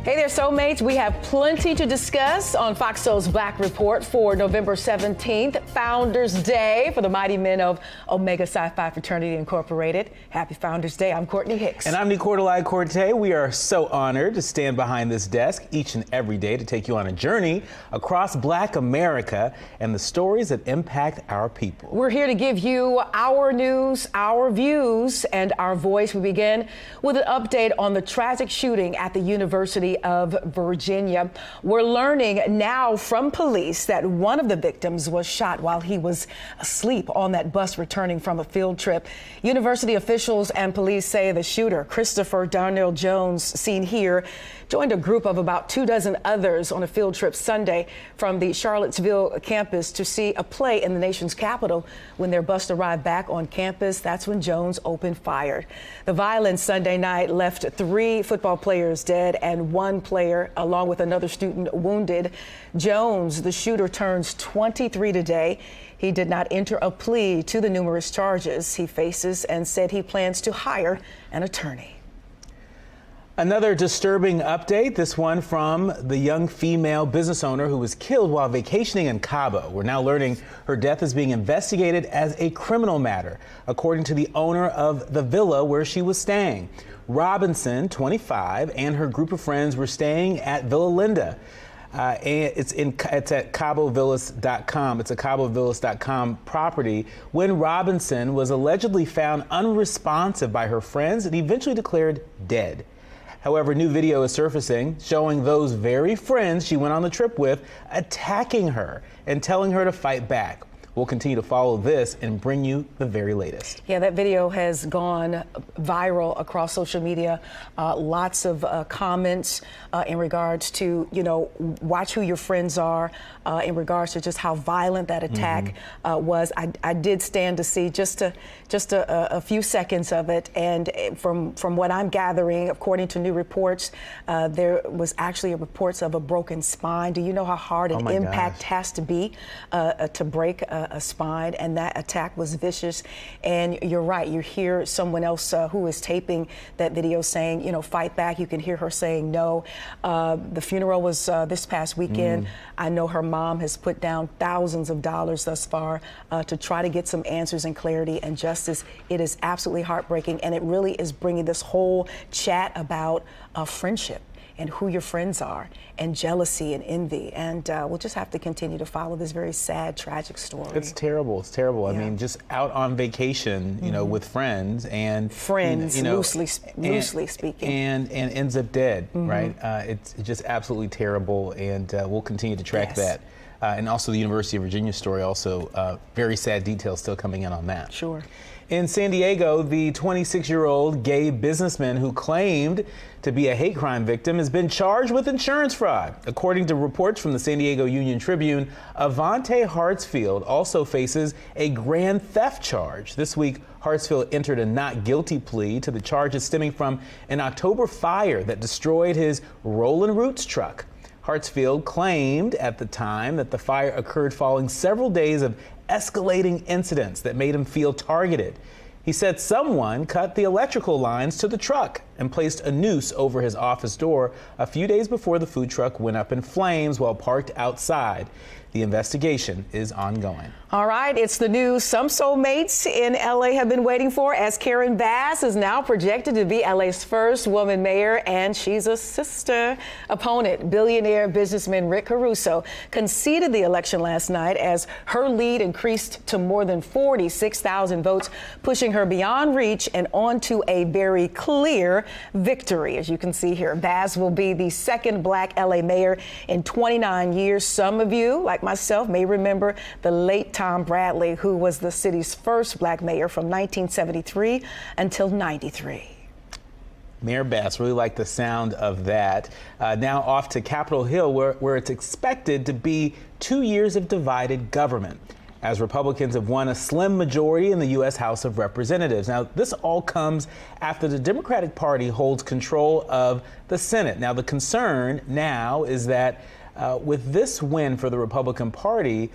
Hey there, soulmates. We have plenty to discuss on FOXSOUL's Black Report for November 17th, Founders Day for the mighty men of Omega Psi Phi Fraternity Incorporated. Happy Founders Day. I'm Courtney Hicks. And I'm Nicordelai Corte. We are so honored to stand behind this desk each and every day to take you on a journey across Black America and the stories that impact our people. We're here to give you our news, our views, and our voice. We begin with an update on the tragic shooting at the University of Virginia. We're learning now from police that one of the victims was shot while he was asleep on that bus returning from a field trip. University officials and police say the shooter, Christopher Darnell Jones, seen here, joined a group of about 24 others on a field trip Sunday from the Charlottesville campus to see a play in the nation's capital. When their bus arrived back on campus, that's when Jones opened fire. The violence Sunday night left 3 football players dead and 1 player, along with another student, wounded. Jones, the shooter, turns 23 today. He did not enter a plea to the numerous charges he faces and said he plans to hire an attorney. Another disturbing update, this one from the young female business owner who was killed while vacationing in Cabo. We're now learning her death is being investigated as a criminal matter, according to the owner of the villa where she was staying. Robinson, 25, and her group of friends were staying at Villa Linda. And it's at CaboVillas.com. It's a CaboVillas.com property when Robinson was allegedly found unresponsive by her friends and eventually declared dead. However, new video is surfacing showing those very friends she went on the trip with attacking her and telling her to fight back. We'll continue to follow this and bring you the very latest. Yeah, that video has gone viral across social media. Lots of comments in regards to, watch who your friends are, in regards to just how violent that attack was. I did stand to see just a few seconds of it. And from what I'm gathering, according to new reports, there was actually reports of a broken spine. Do you know how hard an impact has to be to break a spine? And that attack was vicious. And you're right, you hear someone else who is taping that video saying, fight back. You can hear her saying no. The funeral was this past weekend. I know her mom has put down thousands of dollars thus far to try to get some answers and clarity and justice. It is absolutely heartbreaking, and it really is bringing this whole chat about friendship and who your friends are, and jealousy and envy. And we'll just have to continue to follow this very sad, tragic story. It's terrible. It's terrible. Yeah. I mean, just out on vacation, with friends and loosely speaking, and ends up dead. Right? It's just absolutely terrible, and we'll continue to track that. And also the University of Virginia story. Also, very sad details still coming in on that. Sure. In San Diego, the 26-year-old gay businessman who claimed to be a hate crime victim has been charged with insurance fraud. According to reports from the San Diego Union Tribune, Avante Hartsfield also faces a grand theft charge. This week, Hartsfield entered a not guilty plea to the charges stemming from an October fire that destroyed his Rollin' Roots truck. Hartsfield claimed at the time that the fire occurred following several days of escalating incidents that made him feel targeted. He said someone cut the electrical lines to the truck and placed a noose over his office door a few days before the food truck went up in flames while parked outside. The investigation is ongoing. All right, it's the news some soulmates in LA have been waiting for, as Karen Bass is now projected to be LA's first woman mayor, and she's a sister. Opponent, billionaire businessman Rick Caruso, conceded the election last night as her lead increased to more than 46,000 votes, pushing her beyond reach and onto a very clear victory. As you can see here, Bass will be the second Black LA mayor in 29 years. Some of you, like myself, may remember the late Tom Bradley, who was the city's first Black mayor from 1973 until 93. Mayor Bass, really like the sound of that. Now off to Capitol Hill, where it's expected to be 2 years of divided government, as Republicans have won a slim majority in the U.S. House of Representatives. Now, this all comes after the Democratic Party holds control of the Senate. Now, the concern now is that with this win for the Republican Party,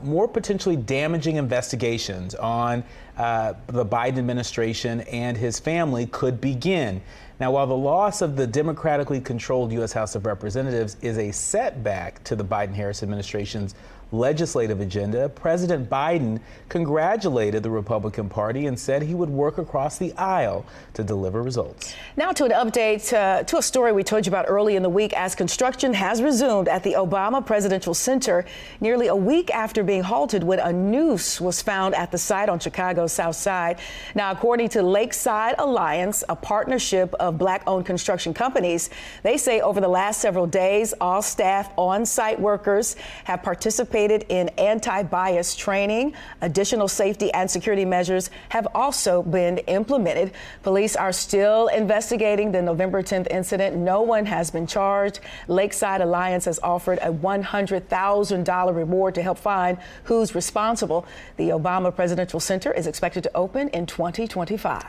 more potentially damaging investigations on the Biden administration and his family could begin. Now, while the loss of the democratically controlled U.S. House of Representatives is a setback to the Biden-Harris administration's legislative agenda, President Biden congratulated the Republican Party and said he would work across the aisle to deliver results. Now to an update to a story we told you about early in the week, as construction has resumed at the Obama Presidential Center nearly a week after being halted when a noose was found at the site on Chicago's South Side. Now, according to Lakeside Alliance, a partnership of Black-owned construction companies, they say over the last several days, all staff on-site workers have participated in anti-bias training. Additional safety and security measures have also been implemented. Police are still investigating the November 10th incident. No one has been charged. Lakeside Alliance has offered a $100,000 reward to help find who's responsible. The Obama Presidential Center is expected to open in 2025.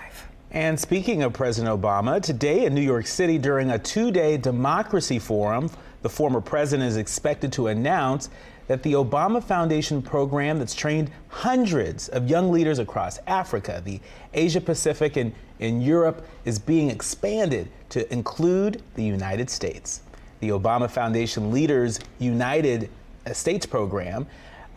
And speaking of President Obama, today in New York City during a two-day democracy forum, the former president is expected to announce that the Obama Foundation program that's trained hundreds of young leaders across Africa, the Asia Pacific, and in Europe is being expanded to include the United States. The Obama Foundation Leaders United States program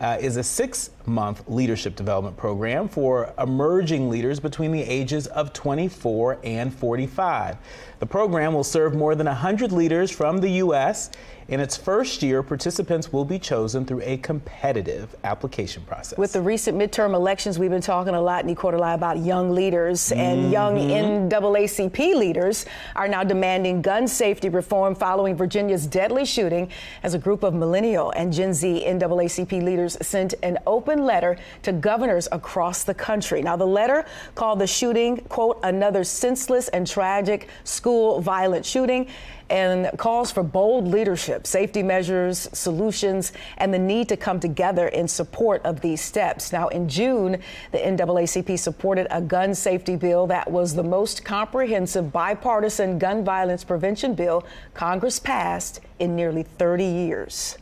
is a 6-month leadership development program for emerging leaders between the ages of 24 and 45. The program will serve more than 100 leaders from the U.S. In its first year, participants will be chosen through a competitive application process. With the recent midterm elections, we've been talking a lot, Nicola, about young leaders, and young NAACP leaders are now demanding gun safety reform following Virginia's deadly shooting, as a group of millennial and Gen Z NAACP leaders sent an open letter to governors across the country. Now, the letter called the shooting, quote, another senseless and tragic school violent shooting, and calls for bold leadership, safety measures, solutions, and the need to come together in support of these steps. Now, in June, the NAACP supported a gun safety bill that was the most comprehensive bipartisan gun violence prevention bill Congress passed in nearly 30 years.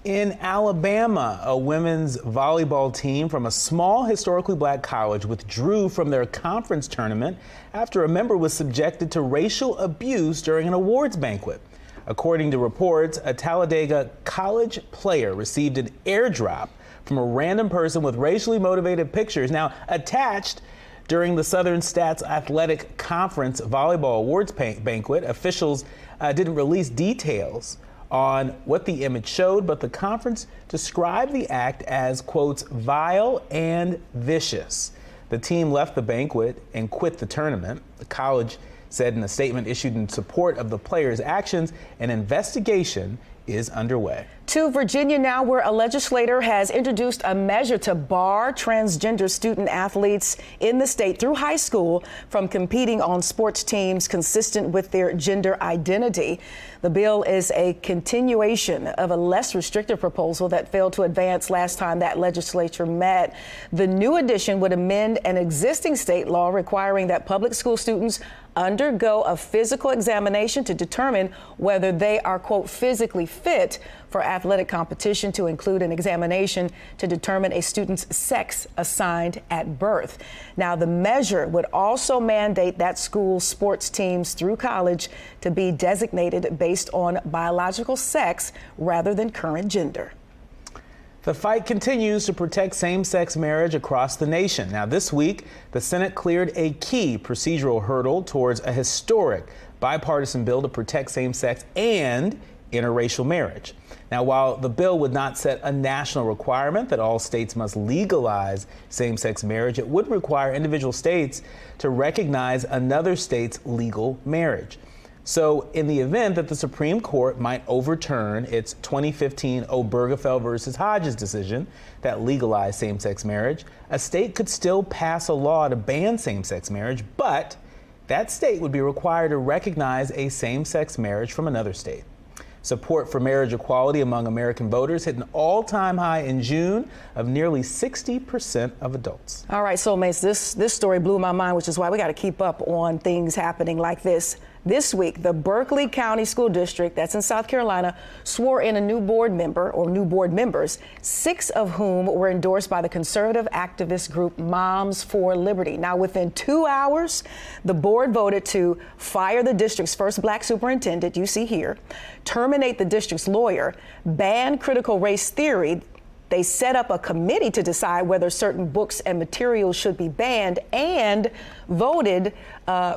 In Alabama, a women's volleyball team from a small historically black college withdrew from their conference tournament after a member was subjected to racial abuse during an awards banquet. According to reports, a Talladega College player received an airdrop from a random person with racially motivated pictures now attached during the Southern Stats Athletic Conference volleyball awards banquet. Officials didn't release details on what the image showed, but the conference described the act as, quotes, vile and vicious. The team left the banquet and quit the tournament. The college said in a statement issued in support of the players' actions, an investigation is underway. To Virginia now, where a legislator has introduced a measure to bar transgender student athletes in the state through high school from competing on sports teams consistent with their gender identity. The bill is a continuation of a less restrictive proposal that failed to advance last time that legislature met. The new addition would amend an existing state law requiring that public school students undergo a physical examination to determine whether they are, quote, physically fit for athletic competition, to include an examination to determine a student's sex assigned at birth. Now, the measure would also mandate that school sports teams through college to be designated based on biological sex rather than current gender. The fight continues to protect same-sex marriage across the nation. Now, this week, the Senate cleared a key procedural hurdle towards a historic bipartisan bill to protect same-sex and interracial marriage. Now, while the bill would not set a national requirement that all states must legalize same-sex marriage, it would require individual states to recognize another state's legal marriage. So in the event that the Supreme Court might overturn its 2015 Obergefell versus Hodges decision that legalized same-sex marriage, a state could still pass a law to ban same-sex marriage, but that state would be required to recognize a same-sex marriage from another state. Support for marriage equality among American voters hit an all-time high in June of nearly 60% of adults. All right, soulmates, this story blew my mind, which is why we got to keep up on things happening like this. This week, the Berkeley County School District, that's in South Carolina, swore in a new board member or new board members, 6 of whom were endorsed by the conservative activist group Moms for Liberty. Now, within 2 hours, the board voted to fire the district's first black superintendent, you see here, terminate the district's lawyer, ban critical race theory. They set up a committee to decide whether certain books and materials should be banned, and voted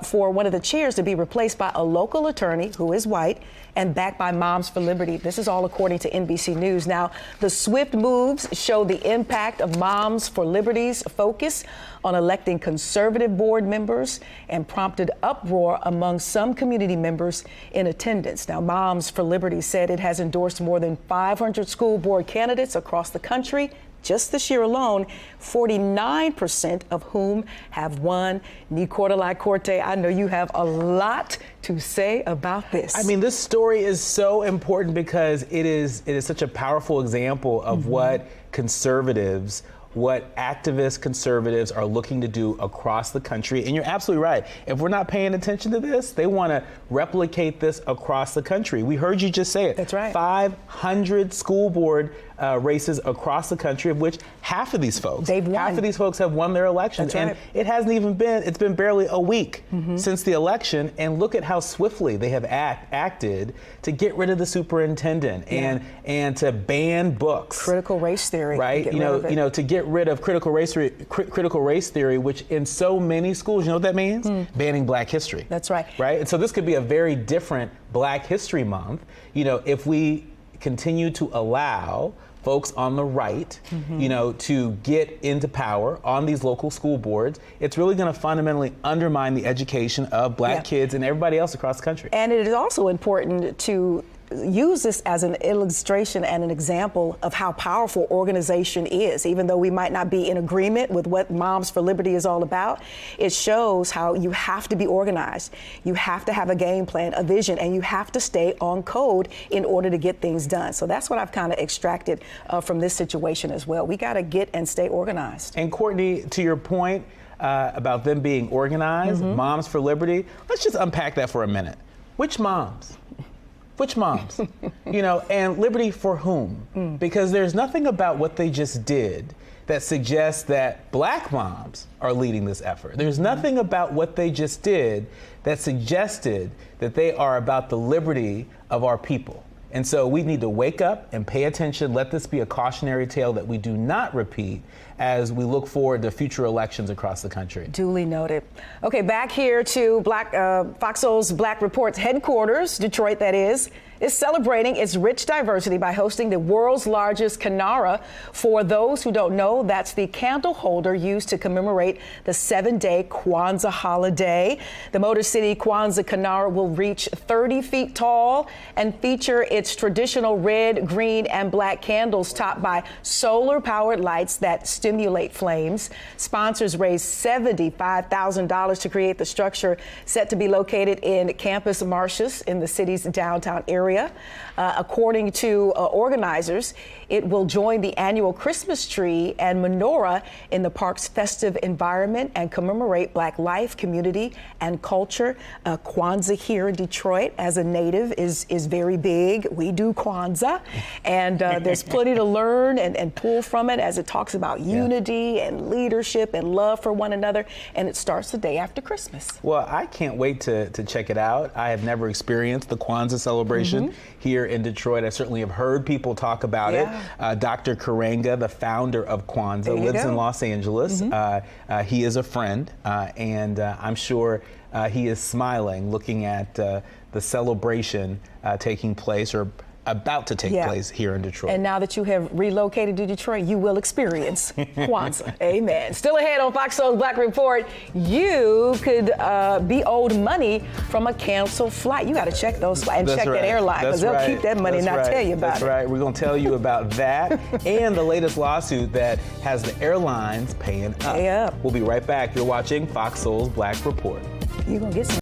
for one of the chairs to be replaced by a local attorney who is white and backed by Moms for Liberty. This is all according to NBC News. Now, the swift moves show the impact of Moms for Liberty's focus on electing conservative board members and prompted uproar among some community members in attendance. Now, Moms for Liberty said it has endorsed more than 500 school board candidates across the country. Just this year alone, 49% of whom have won. Nicordelai Corte, I know you have a lot to say about this. I mean, this story is so important because it is such a powerful example of what conservatives, what activist conservatives are looking to do across the country. And you're absolutely right. If we're not paying attention to this, they want to replicate this across the country. We heard you just say it. That's right. 500 school board races across the country, of which half of these folks, half of these folks have won their elections. That's right. And it hasn't even been, it's been barely a week since the election. And look at how swiftly they have acted to get rid of the superintendent and to ban books. Critical race theory. Right. You know, to get rid of critical race theory, which in so many schools, you know what that means? Banning Black history. That's right. Right. And so this could be a very different Black History Month, you know, if we continue to allow folks on the right, you know, to get into power on these local school boards. It's really going to fundamentally undermine the education of Black kids and everybody else across the country. And it is also important to use this as an illustration and an example of how powerful organization is. Even though we might not be in agreement with what Moms for Liberty is all about, it shows how you have to be organized. You have to have a game plan, a vision, and you have to stay on code in order to get things done. So that's what I've kind of extracted from this situation as well. We got to get and stay organized. And Courtney, to your point about them being organized, Moms for Liberty, let's just unpack that for a minute. Which moms? Which moms? You know, and liberty for whom? Because there's nothing about what they just did that suggests that Black moms are leading this effort. There's nothing about what they just did that suggested that they are about the liberty of our people. And so we need to wake up and pay attention. Let this be a cautionary tale that we do not repeat as we look forward to future elections across the country. Duly noted. Okay, back here to FOXSOUL's Black Report's headquarters, Detroit that is celebrating its rich diversity by hosting the world's largest Kinara. For those who don't know, that's the candle holder used to commemorate the 7-day Kwanzaa holiday. The Motor City Kwanzaa Kinara will reach 30 feet tall and feature its traditional red, green, and black candles topped by solar-powered lights that stimulate flames. Sponsors raised $75,000 to create the structure, set to be located in Campus Martius in the city's downtown area. According to organizers, it will join the annual Christmas tree and menorah in the park's festive environment and commemorate Black life, community, and culture. Kwanzaa here in Detroit, as a native, is very big. We do Kwanzaa, and there's plenty to learn and pull from it as it talks about unity and leadership and love for one another, and it starts the day after Christmas. Well, I can't wait to check it out. I have never experienced the Kwanzaa celebration here in Detroit. I certainly have heard people talk about it. Dr. Karenga, the founder of Kwanzaa, lives in Los Angeles. He is a friend, and I'm sure he is smiling looking at the celebration taking place, or about to take place here in Detroit. And now that you have relocated to Detroit, you will experience Kwanzaa. Amen. Still ahead on FOXSOUL's Black Report, you could be owed money from a canceled flight. You got to check those flights and check that airline, because they'll keep that money and not tell you about it. That's right. We're going to tell you about that and the latest lawsuit that has the airlines paying up. We'll be right back. You're watching FOXSOUL's Black Report. You're going to get some.